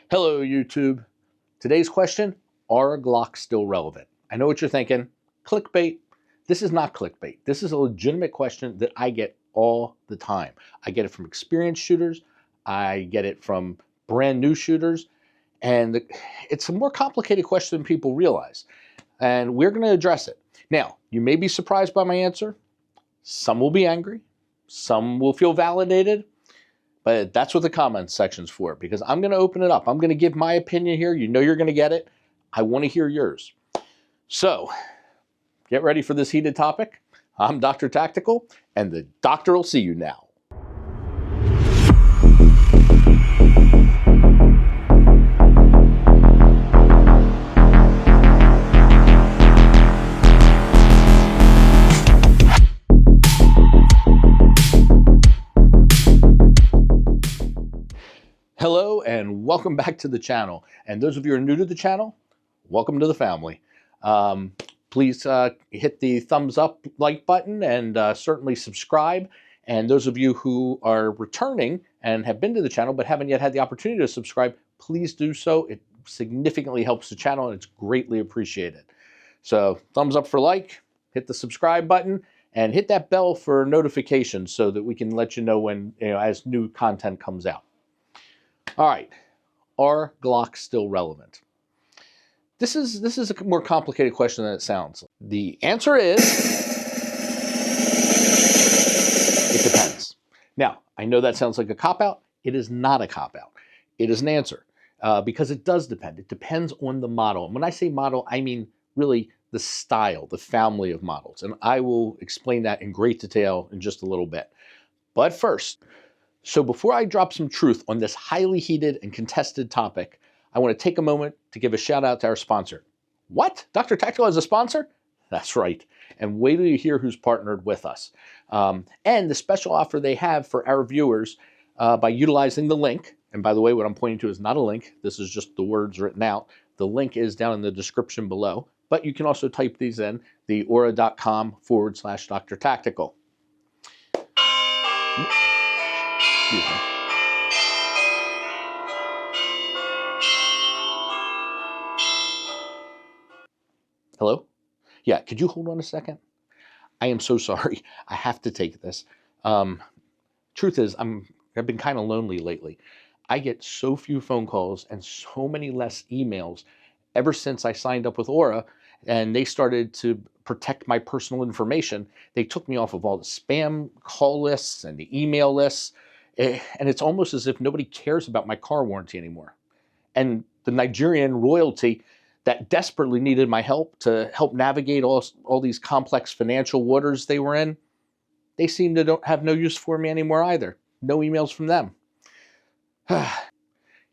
Hello, YouTube. Today's question, are Glocks still relevant? I know what you're thinking, clickbait. This is not clickbait. This is a legitimate question that I get all the time. I get it from experienced shooters. I get it from brand new shooters. And it's a more complicated question than people realize. And we're going to address it. Now, you may be surprised by my answer. Some will be angry. Some will feel validated. But that's what the comments section's for, because I'm going to open it up. I'm going to give my opinion here. You know you're going to get it. I want to hear yours. So get ready for this heated topic. I'm Dr. Tactical, and the doctor will see you now. Hello and welcome back to the channel. And those of you who are new to the channel, welcome to the family. Please hit the thumbs up like button and certainly subscribe. And those of you who are returning and have been to the channel but haven't yet had the opportunity to subscribe, please do so. It significantly helps the channel and it's greatly appreciated. So thumbs up for like, hit the subscribe button, and hit that bell for notifications so that we can let you know when, as new content comes out. All right, are Glocks still relevant? This is a more complicated question than it sounds. The answer is, it depends. Now, I know that sounds like a cop-out. It is not a cop-out. It is an answer because it does depend. It depends on the model. And when I say model, I mean really the style, the family of models. And I will explain that in great detail in just a little bit. But first, so before I drop some truth on this highly heated and contested topic, I want to take a moment to give a shout out to our sponsor. What? Dr. Tactical is a sponsor? That's right. And wait till you hear who's partnered with us. And the special offer they have for our viewers by utilizing the link. And by the way, what I'm pointing to is not a link. This is just the words written out. The link is down in the description below. But you can also type these in, the aura.com/DoctorTactical. Excuse me. Hello? Yeah, could you hold on a second? I am so sorry. I have to take this. Truth is, I've been kind of lonely lately. I get so few phone calls and so many less emails ever since I signed up with Aura and they started to protect my personal information. They took me off of all the spam call lists and the email lists. And it's almost as if nobody cares about my car warranty anymore. And the Nigerian royalty that desperately needed my help to help navigate all these complex financial waters they were in, they seem to have no use for me anymore either. No emails from them.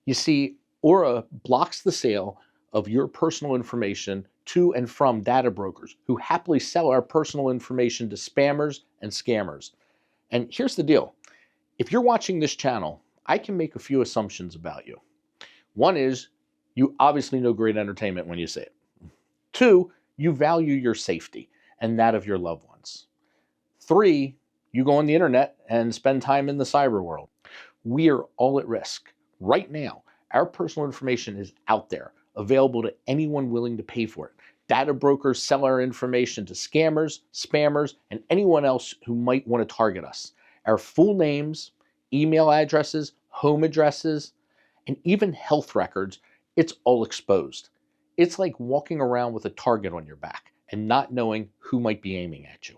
You see, Aura blocks the sale of your personal information to and from data brokers who happily sell our personal information to spammers and scammers. And here's the deal. If you're watching this channel, I can make a few assumptions about you. One is, you obviously know great entertainment when you say it. Two, you value your safety and that of your loved ones. Three, you go on the internet and spend time in the cyber world. We are all at risk. Right now, our personal information is out there, available to anyone willing to pay for it. Data brokers sell our information to scammers, spammers, and anyone else who might want to target us. Our full names, email addresses, home addresses, and even health records, it's all exposed. It's like walking around with a target on your back and not knowing who might be aiming at you.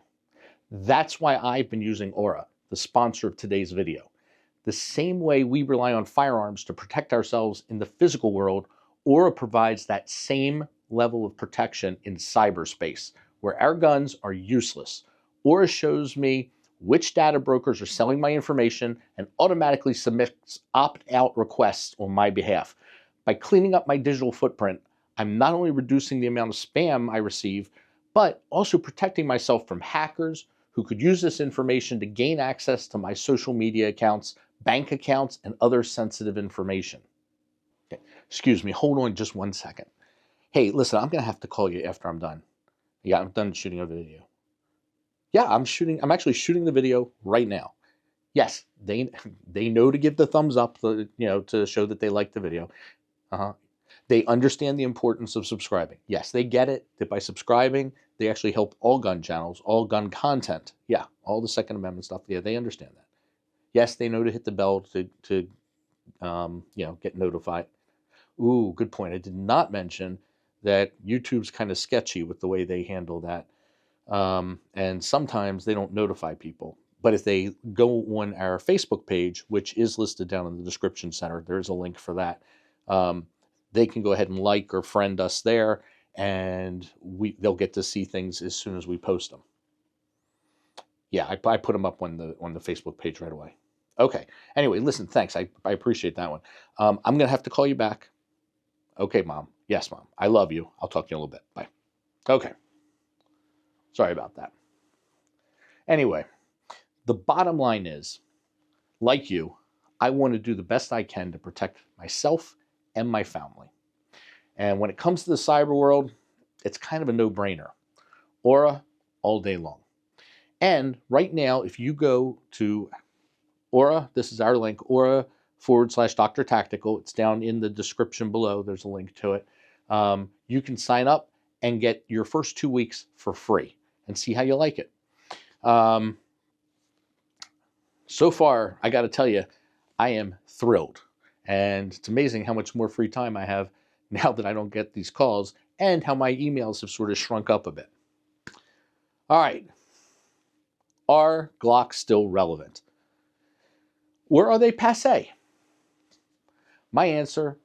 That's why I've been using Aura, the sponsor of today's video. The same way we rely on firearms to protect ourselves in the physical world, Aura provides that same level of protection in cyberspace, where our guns are useless. Aura shows me which data brokers are selling my information and automatically submits opt-out requests on my behalf. By cleaning up my digital footprint, I'm not only reducing the amount of spam I receive, but also protecting myself from hackers who could use this information to gain access to my social media accounts, bank accounts, and other sensitive information. Okay. Excuse me, hold on just 1 second. Hey, listen, I'm gonna have to call you after I'm done. Yeah, I'm done shooting a video. Yeah, I'm actually shooting the video right now. Yes, they know to give the thumbs up, to show that they like the video. Uh-huh. They understand the importance of subscribing. Yes, they get it that by subscribing, they actually help all gun channels, all gun content. Yeah, all the Second Amendment stuff. Yeah, they understand that. Yes, they know to hit the bell to get notified. Ooh, good point. I did not mention that YouTube's kind of sketchy with the way they handle that. And sometimes they don't notify people. But if they go on our Facebook page, which is listed down in the description center, there's a link for that. They can go ahead and like or friend us there, and they'll get to see things as soon as we post them. Yeah, I put them up on the Facebook page right away. Okay. Anyway, listen, thanks. I appreciate that one. I'm going to have to call you back. Okay, Mom. Yes, Mom. I love you. I'll talk to you in a little bit. Bye. Okay. Sorry about that. Anyway, the bottom line is, like you, I want to do the best I can to protect myself and my family. And when it comes to the cyber world, it's kind of a no-brainer. Aura all day long. And right now, if you go to Aura, this is our link, Aura/DoctorTactical. It's down in the description below. There's a link to it. You can sign up and get your first 2 weeks for free and see how you like it. So far, I got to tell you, I am thrilled. And it's amazing how much more free time I have now that I don't get these calls, and how my emails have sort of shrunk up a bit. All right. Are Glocks still relevant? Or are they passé? My answer,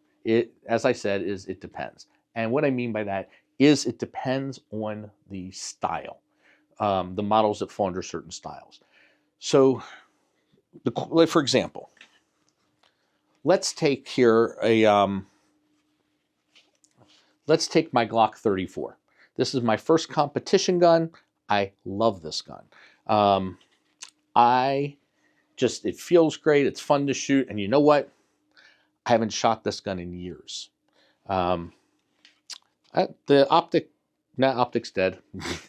as I said, is it depends. And what I mean by that is it depends on the style, the models that fall under certain styles. So, for example, let's take here let's take my Glock 34. This is my first competition gun. I love this gun. It feels great. It's fun to shoot. And you know what? I haven't shot this gun in years. The optic's dead.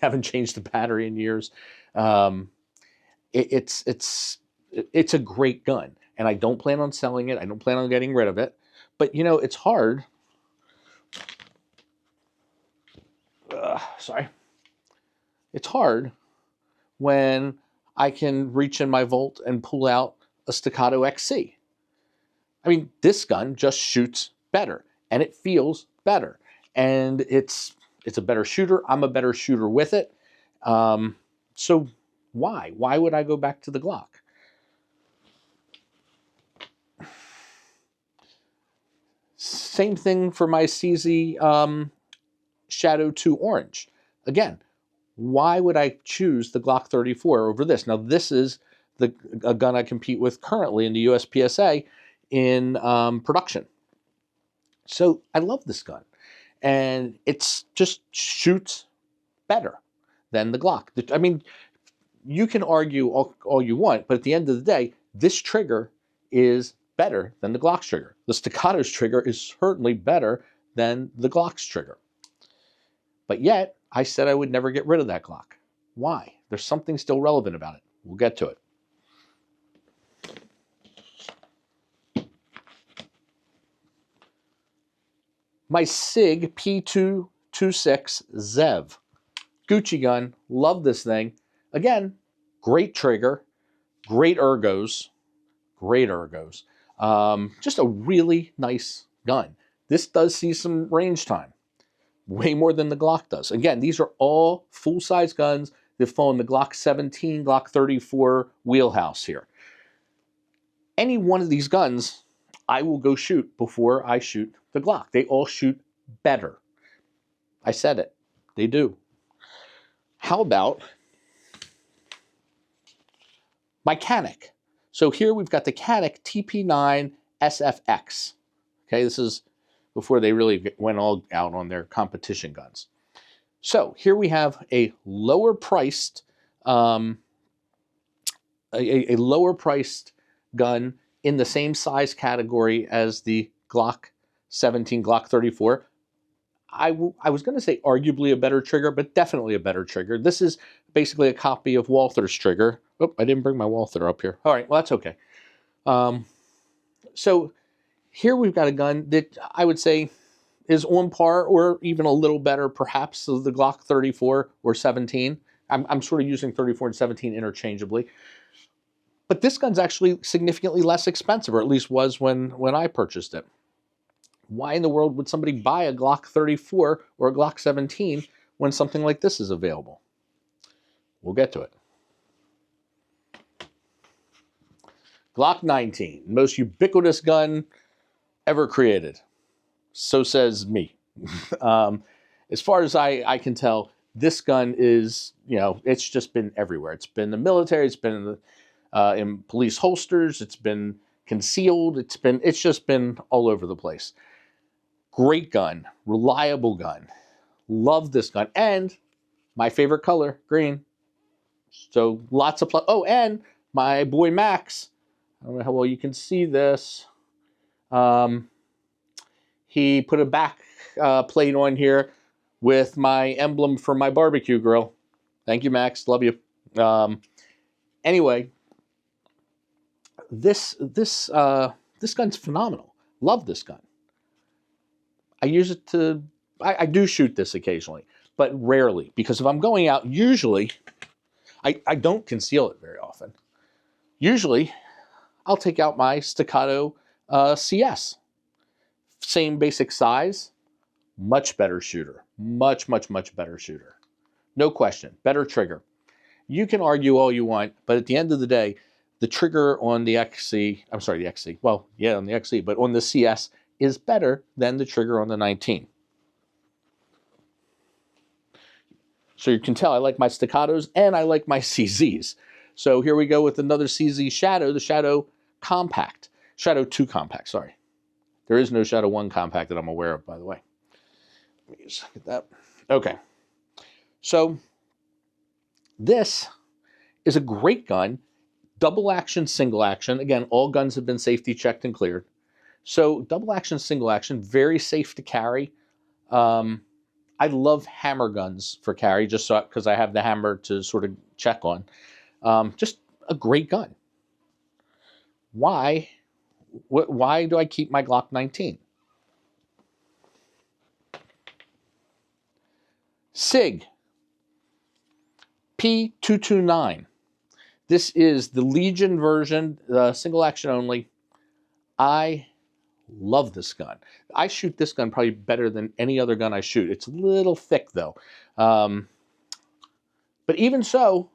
Haven't changed the battery in years. It's a great gun, and I don't plan on selling it. I don't plan on getting rid of it. But you know, it's hard. It's hard when I can reach in my Volt and pull out a Staccato XC. I mean, this gun just shoots better, and it feels better, and it's a better shooter. I'm a better shooter with it. So why? Why would I go back to the Glock? Same thing for my CZ Shadow 2 Orange. Again, why would I choose the Glock 34 over this? Now, this is a gun I compete with currently in the USPSA in production. So I love this gun. And it's just shoots better than the Glock. I mean, you can argue all you want, but at the end of the day, this trigger is better than the Glock's trigger. The Staccato's trigger is certainly better than the Glock's trigger. But yet, I said I would never get rid of that Glock. Why? There's something still relevant about it. We'll get to it. My SIG P226 Zev. Gucci gun. Love this thing. Again, great trigger. Great ergos. Great ergos. Just a really nice gun. This does see some range time. Way more than the Glock does. Again, these are all full-size guns that fall in the Glock 17, Glock 34 wheelhouse here. Any one of these guns, I will go shoot before I shoot the Glock. They all shoot better. I said it. They do. How about my Canik? So here we've got the Canik TP9 SFX. Okay, this is before they really went all out on their competition guns. So here we have a lower priced, a lower priced gun in the same size category as the Glock 17, Glock 34. I was going to say arguably a better trigger, but definitely a better trigger. This is basically a copy of Walther's trigger. Oh, I didn't bring my Walther up here. All right, well, that's okay. So Here we've got a gun that I would say is on par or even a little better, perhaps, of the Glock 34 or 17. I'm sort of using 34 and 17 interchangeably. But this gun's actually significantly less expensive, or at least was when I purchased it. Why in the world would somebody buy a Glock 34 or a Glock 17 when something like this is available? We'll get to it. Glock 19, most ubiquitous gun ever created. So says me. As far as I can tell, this gun is, it's just been everywhere. It's been in the military, it's been in police holsters, it's been concealed, it's just been all over the place. Great gun, reliable gun. Love this gun. And my favorite color, green. So lots of plus. Oh, and my boy Max. I don't know how well you can see this. He put a back plate on here with my emblem for my barbecue grill. Thank you, Max. Love you. Anyway, this gun's phenomenal. Love this gun. I use it to, I do shoot this occasionally, but rarely, because if I'm going out, usually, I don't conceal it very often. Usually, I'll take out my Staccato CS. Same basic size, much better shooter. Much, much, much better shooter. No question, better trigger. You can argue all you want, but at the end of the day, the trigger on the XC, I'm sorry, the XC, well, yeah, on the XC, but on the CS is better than the trigger on the 19. So you can tell I like my Staccatos and I like my CZs. So here we go with another CZ Shadow, the Shadow Compact. Shadow 2 Compact, sorry. There is no Shadow 1 Compact that I'm aware of, by the way. Let me just get that. Okay. So this is a great gun. Double action, single action. Again, all guns have been safety checked and cleared. So double action, single action, very safe to carry. I love hammer guns for carry, just so because I have the hammer to sort of check on. Just a great gun. Why do I keep my Glock 19? SIG P229. This is the Legion version, single action only. I love this gun. I shoot this gun probably better than any other gun I shoot. It's a little thick though. But even so,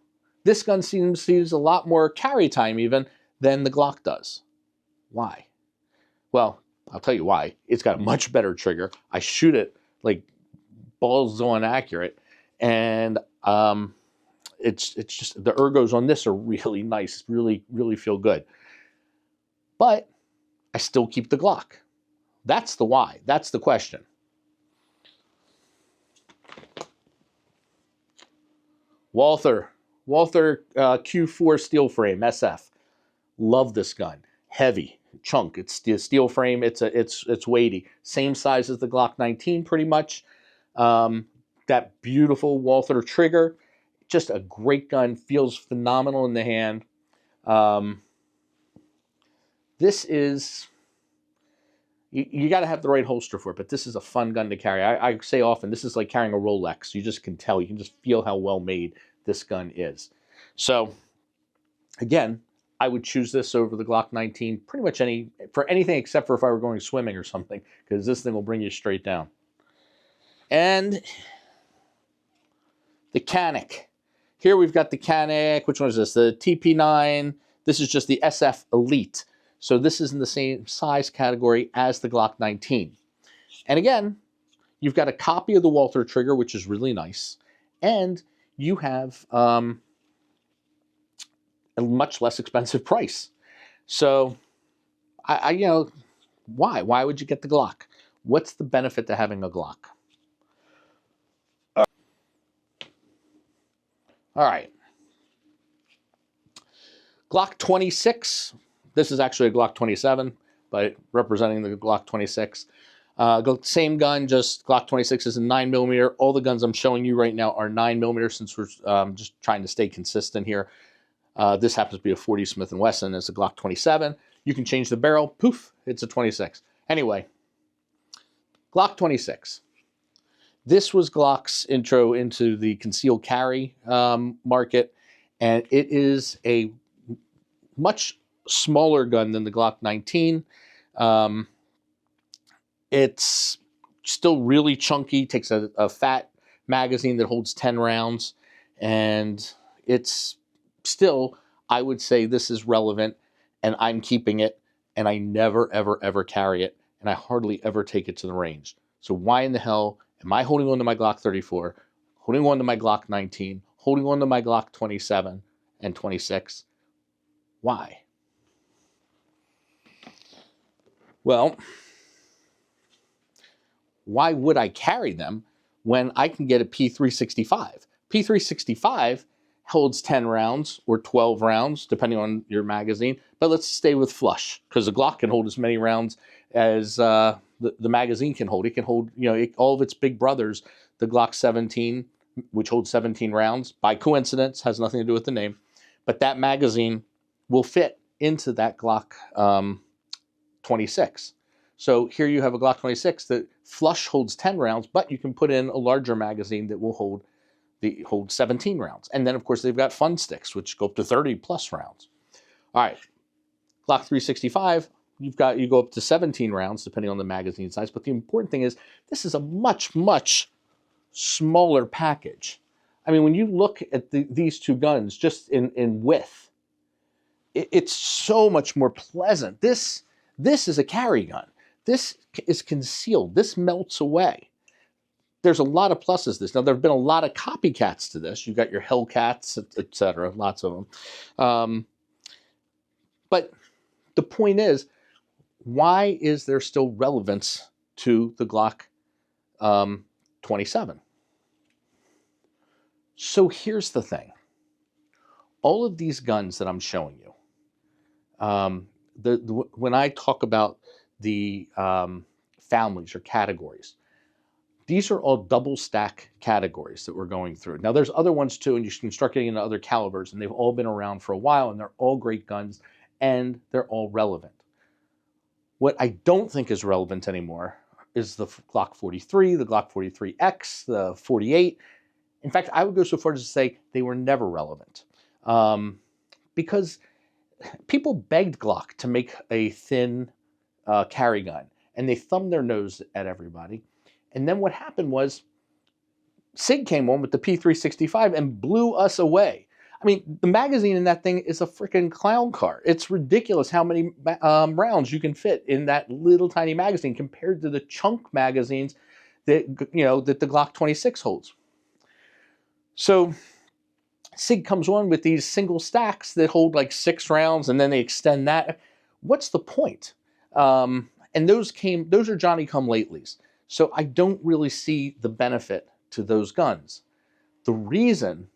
this gun seems to use a lot more carry time even than the Glock does. Why? Well, I'll tell you why. It's got a much better trigger. I shoot it like balls on accurate, and it's just the ergos on this are really nice. Really, really feel good. But I still keep the Glock. That's the why. That's the question. Walther Q4 steel frame SF. Love this gun. Heavy, chunk. It's the steel frame. It's weighty. Same size as the Glock 19, pretty much. That beautiful Walther trigger. Just a great gun. Feels phenomenal in the hand. This is, you got to have the right holster for it, but this is a fun gun to carry. I say often, this is like carrying a Rolex. You just can tell. You can just feel how well made this gun is. So, again, I would choose this over the Glock 19 pretty much for anything except for if I were going swimming or something, because this thing will bring you straight down. And the Canic. Here we've got the Canic. Which one is this? The TP9. This is just the SF Elite. So this is in the same size category as the Glock 19. And again, you've got a copy of the Walther trigger, which is really nice. And you have a much less expensive price. So, why? Why would you get the Glock? What's the benefit to having a Glock? All right. Glock 26. This is actually a Glock 27, but representing the Glock 26. Same gun, just Glock 26 is a 9mm. All the guns I'm showing you right now are 9mm since we're just trying to stay consistent here. This happens to be a 40 Smith & Wesson. It's a Glock 27. You can change the barrel. Poof, it's a 26. Anyway, Glock 26. This was Glock's intro into the concealed carry market, and it is a much smaller gun than the Glock 19. It's still really chunky, takes a fat magazine that holds 10 rounds, and it's still, I would say this is relevant, and I'm keeping it, and I never, ever, ever carry it, and I hardly ever take it to the range. So why in the hell am I holding on to my Glock 34, holding on to my Glock 19, holding on to my Glock 27 and 26? Why? Well, why would I carry them when I can get a P365? P365 holds 10 rounds or 12 rounds, depending on your magazine. But let's stay with flush, because the Glock can hold as many rounds as the magazine can hold. It can hold, all of its big brothers, the Glock 17, which holds 17 rounds. By coincidence, has nothing to do with the name. But that magazine will fit into that Glock 26. So here you have a Glock 26 that flush holds 10 rounds, but you can put in a larger magazine that will hold 17 rounds. And then, of course, they've got fun sticks, which go up to 30 plus rounds. All right, Glock 365, you go up to 17 rounds, depending on the magazine size. But the important thing is, this is a much, much smaller package. I mean, when you look at these two guns just in width, it's so much more pleasant. This is a carry gun. This is concealed. This melts away. There's a lot of pluses to this. Now, there have been a lot of copycats to this. You've got your Hellcats, etc., lots of them. But the point is, why is there still relevance to the Glock 27? So here's the thing. All of these guns that I'm showing you, when I talk about the families or categories, these are all double stack categories that we're going through. Now, there's other ones too, and you can start getting into other calibers, and they've all been around for a while, and they're all great guns, and they're all relevant. What I don't think is relevant anymore is the Glock 43, the Glock 43X, the 48. In fact, I would go so far as to say they were never relevant, because people begged Glock to make a thin carry gun, and they thumbed their nose at everybody. And then what happened was SIG came on with the P365 and blew us away. I mean, the magazine in that thing is a freaking clown car. It's ridiculous how many rounds you can fit in that little tiny magazine compared to the chunk magazines that that the Glock 26 holds. So SIG comes on with these single stacks that hold like 6 rounds, and then they extend that. What's the point? And those are Johnny-come-latelys. So I don't really see the benefit to those guns. The reason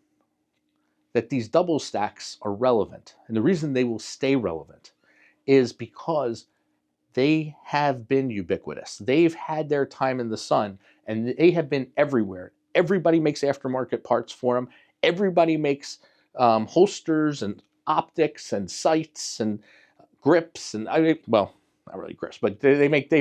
that these double stacks are relevant, and the reason they will stay relevant, is because they have been ubiquitous. They've had their time in the sun, and they have been everywhere. Everybody makes aftermarket parts for them. Everybody makes holsters and optics and sights and grips, and not really grips, but they make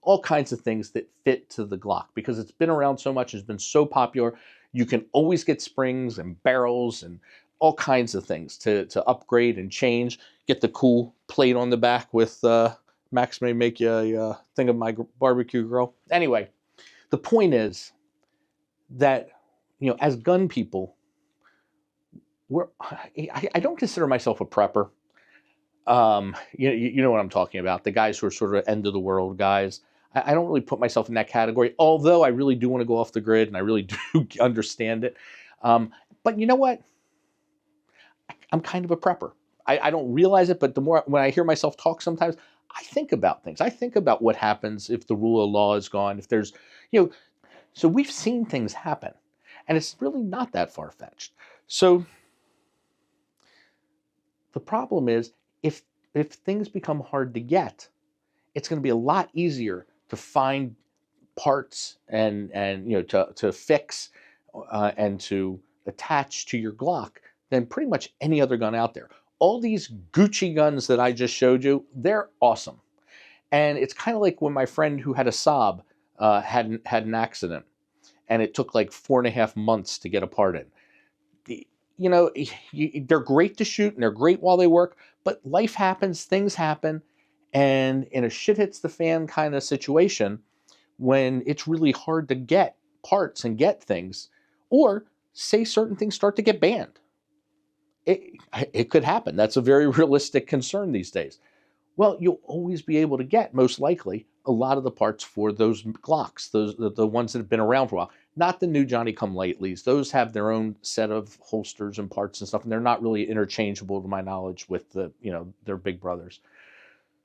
all kinds of things that fit to the Glock, because it's been around so much, it's been so popular. You can always get springs and barrels and all kinds of things to upgrade and change. Get the cool plate on the back with Max may make you a thing of my barbecue grill. Anyway, the point is that as gun people, I don't consider myself a prepper. You know what I'm talking about. The guys who are sort of end of the world guys. I don't really put myself in that category, although I really do want to go off the grid and I really do understand it. But you know what? I'm kind of a prepper. I don't realize it, but when I hear myself talk sometimes, I think about things. I think about what happens if the rule of law is gone, if there's, so we've seen things happen, and it's really not that far-fetched. So the problem is, if things become hard to get, it's going to be a lot easier to find parts and to fix and to attach to your Glock than pretty much any other gun out there. All these Gucci guns that I just showed you, they're awesome. And it's kind of like when my friend who had a Saab had an accident, and it took like 4.5 months to get a part in. You know, they're great to shoot and they're great while they work, but life happens, things happen, and in a shit hits the fan kind of situation, when it's really hard to get parts and get things, or say certain things start to get banned. It could happen. That's a very realistic concern these days. Well, you'll always be able to get, most likely, a lot of the parts for those Glocks, the ones that have been around for a while. Not the new Johnny-come-latelys. Those have their own set of holsters and parts and stuff, and they're not really interchangeable, to my knowledge, with their big brothers.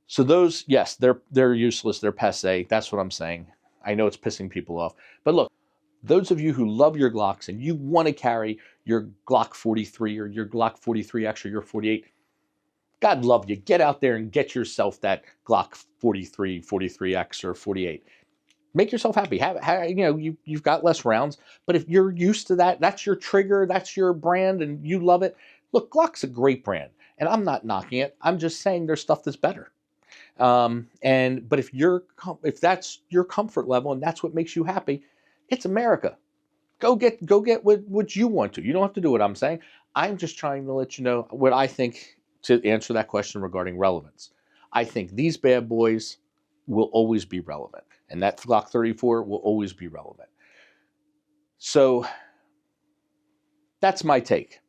So those, yes, they're useless. They're passé. That's what I'm saying. I know it's pissing people off, but look, those of you who love your Glocks and you want to carry your Glock 43 or your Glock 43X or your 48, God love you. Get out there and get yourself that Glock 43, 43X, or 48. Make yourself happy. You've got less rounds, but if you're used to that, that's your trigger, that's your brand, and you love it. Look, Glock's a great brand, and I'm not knocking it. I'm just saying there's stuff that's better. But if that's your comfort level and that's what makes you happy, it's America. Go get what you want to. You don't have to do what I'm saying. I'm just trying to let you know what I think to answer that question regarding relevance. I think these bad boys will always be relevant, and that Glock 34 will always be relevant. So that's my take.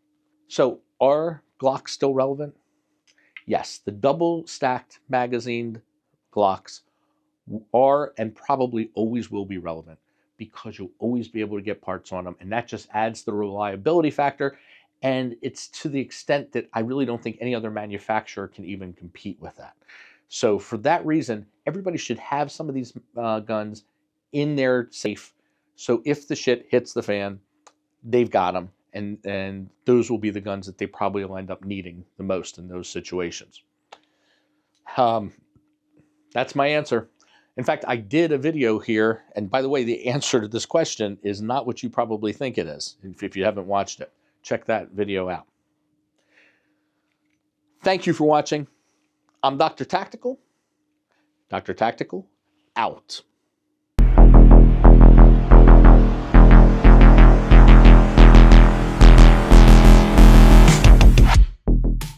So are Glocks still relevant? Yes, the double stacked magazined Glocks are and probably always will be relevant, because you'll always be able to get parts on them, and that just adds the reliability factor. And it's to the extent that I really don't think any other manufacturer can even compete with that. So for that reason, everybody should have some of these guns in their safe. So if the shit hits the fan, they've got them. And those will be the guns that they probably will end up needing the most in those situations. That's my answer. In fact, I did a video here, and by the way, the answer to this question is not what you probably think it is, if you haven't watched it. Check that video out. Thank you for watching. I'm Dr. Tactical. Dr. Tactical, out.